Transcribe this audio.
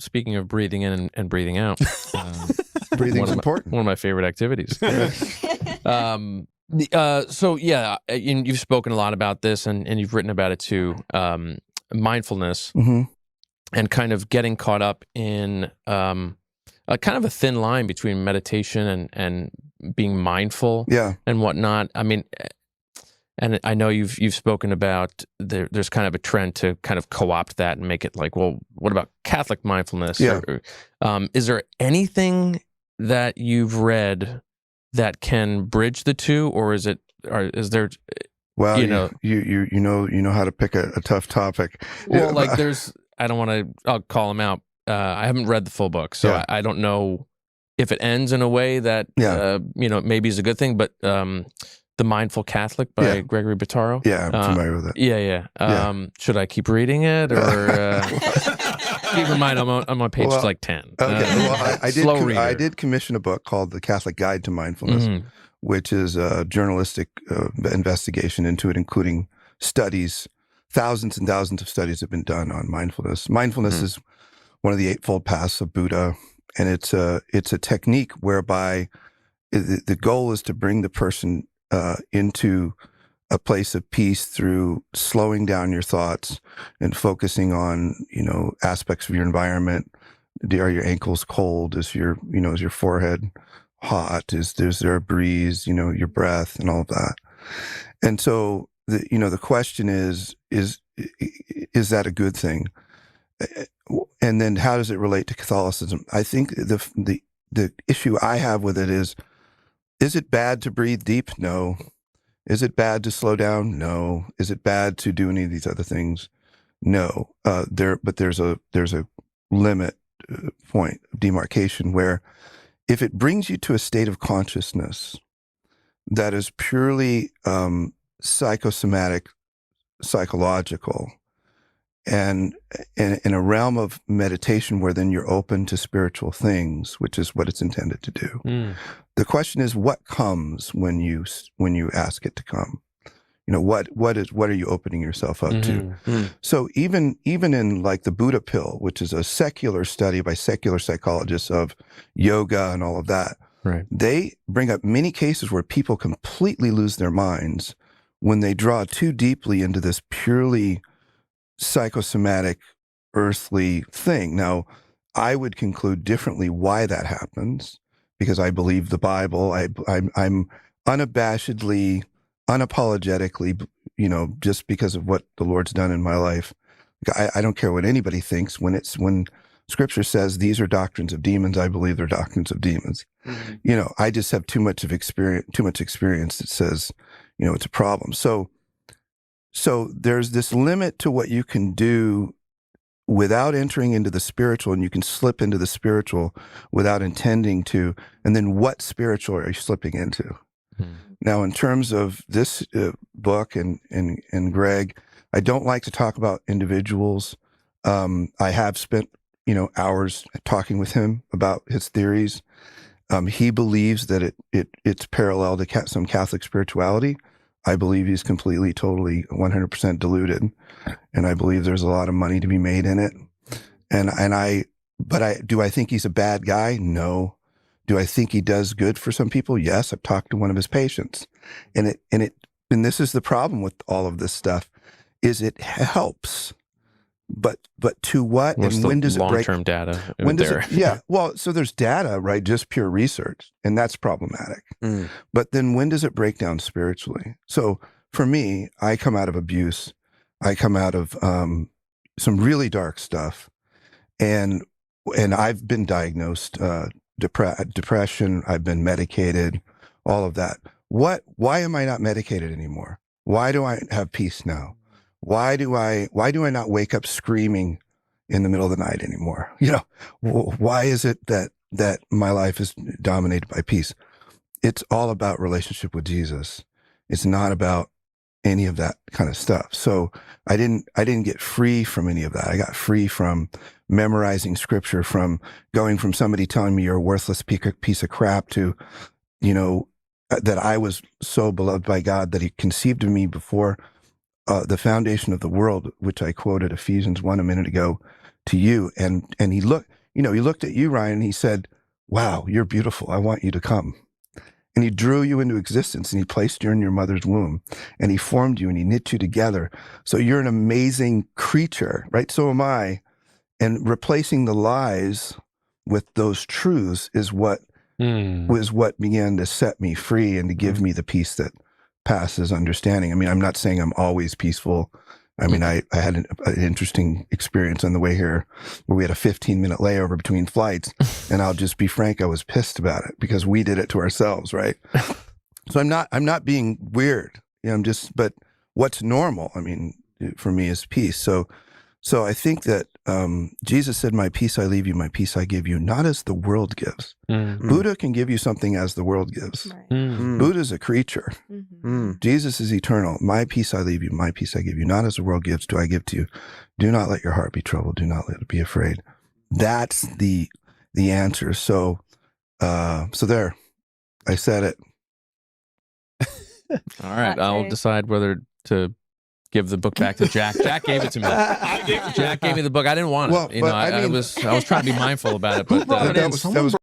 speaking of breathing in and breathing out, breathing's important. One of my favorite activities. So yeah, you've spoken a lot about this, and you've written about it too. Mindfulness, and kind of getting caught up in a kind of a thin line between meditation and being mindful, and whatnot. I mean, and I know you've spoken about there's kind of a trend to kind of co-opt that and make it like, well, what about Catholic mindfulness? Yeah. Is there anything that you've read that can bridge the two, or is there? Well, you know how to pick a tough topic. Well, like there's, I don't want to. I'll call him out. I haven't read the full book, so I don't know if it ends in a way that maybe is a good thing. But The Mindful Catholic by Gregory Bottaro. Yeah, I'm familiar with it. Yeah. Should I keep reading it, or keep in mind I'm on page like 10? Okay. I did commission a book called The Catholic Guide to Mindfulness, which is a journalistic investigation into it, including studies. Thousands and thousands of studies have been done on mindfulness. Mindfulness is one of the Eightfold Paths of Buddha, and it's a technique whereby the goal is to bring the person into a place of peace through slowing down your thoughts and focusing on, aspects of your environment. Are your ankles cold? Is your forehead hot? Is there a breeze? Your breath and all of that. And so the question is that a good thing? And then how does it relate to Catholicism? I think the issue I have with it is it bad to breathe deep? No. Is it bad to slow down? No. Is it bad to do any of these other things? No. But there's a limit point of demarcation where if it brings you to a state of consciousness that is purely psychosomatic, psychological, and in a realm of meditation where then you're open to spiritual things, which is what it's intended to do. The question is, what comes when you ask it to come? What are you opening yourself up to? So even in like the Buddha pill, which is a secular study by secular psychologists of yoga and all of that, right, they bring up many cases where people completely lose their minds when they draw too deeply into this purely psychosomatic, earthly thing. Now, I would conclude differently why that happens, because I believe the Bible. I'm unabashedly, unapologetically, just because of what the Lord's done in my life. I don't care what anybody thinks. When Scripture says these are doctrines of demons, I believe they're doctrines of demons. I just have too much experience that says, it's a problem. So there's this limit to what you can do without entering into the spiritual, and you can slip into the spiritual without intending to. And then what spiritual are you slipping into? Now, in terms of this book and Greg, I don't like to talk about individuals. I have spent, hours talking with him about his theories. He believes that it's parallel to some Catholic spirituality. I believe he's completely, totally, 100% deluded, and I believe there's a lot of money to be made in it. But do I think he's a bad guy? No. Do I think he does good for some people? Yes. I've talked to one of his patients, and this is the problem with all of this stuff, is it helps, but to what? What's and when does it break? Long-term data? When does it? Yeah. Well, so there's data, right? Just pure research, and that's problematic. But then when does it break down spiritually? So for me, I come out of abuse. I come out of some really dark stuff, and I've been diagnosed depression. I've been medicated, all of that. Why am I not medicated anymore? Why do I have peace now? Why do I not wake up screaming in the middle of the night anymore? Why is it that my life is dominated by peace? It's all about relationship with Jesus. It's not about any of that kind of stuff. So I didn't get free from any of that. I got free from memorizing scripture, from going from somebody telling me you're a worthless piece of crap to, that I was so beloved by God that he conceived of me before the foundation of the world, which I quoted Ephesians 1 a minute ago, you. And he looked, he looked at you, Ryan, and he said, wow, you're beautiful. I want you to come. And he drew you into existence, and he placed you in your mother's womb, and he formed you, and he knit you together. So you're an amazing creature, right? So am I. And replacing the lies with those truths is what was what began to set me free and to give me the peace that passes understanding. I mean, I'm not saying I'm always peaceful. I mean, I had an interesting experience on the way here where we had a 15-minute layover between flights, and I'll just be frank, I was pissed about it because we did it to ourselves, right? So I'm not being weird. But what's normal, I mean, for me is peace. So I think that Jesus said, my peace I leave you, my peace I give you, not as the world gives. Buddha can give you something as the world gives. Right. Buddha's a creature. Jesus is eternal. My peace I leave you, my peace I give you, not as the world gives do I give to you. Do not let your heart be troubled. Do not let it be afraid. That's the answer. So there, I said it. All right, I'll decide whether to give the book back to Jack. Jack gave it to me. Jack gave me the book. I didn't want it. I was trying to be mindful about it, but that was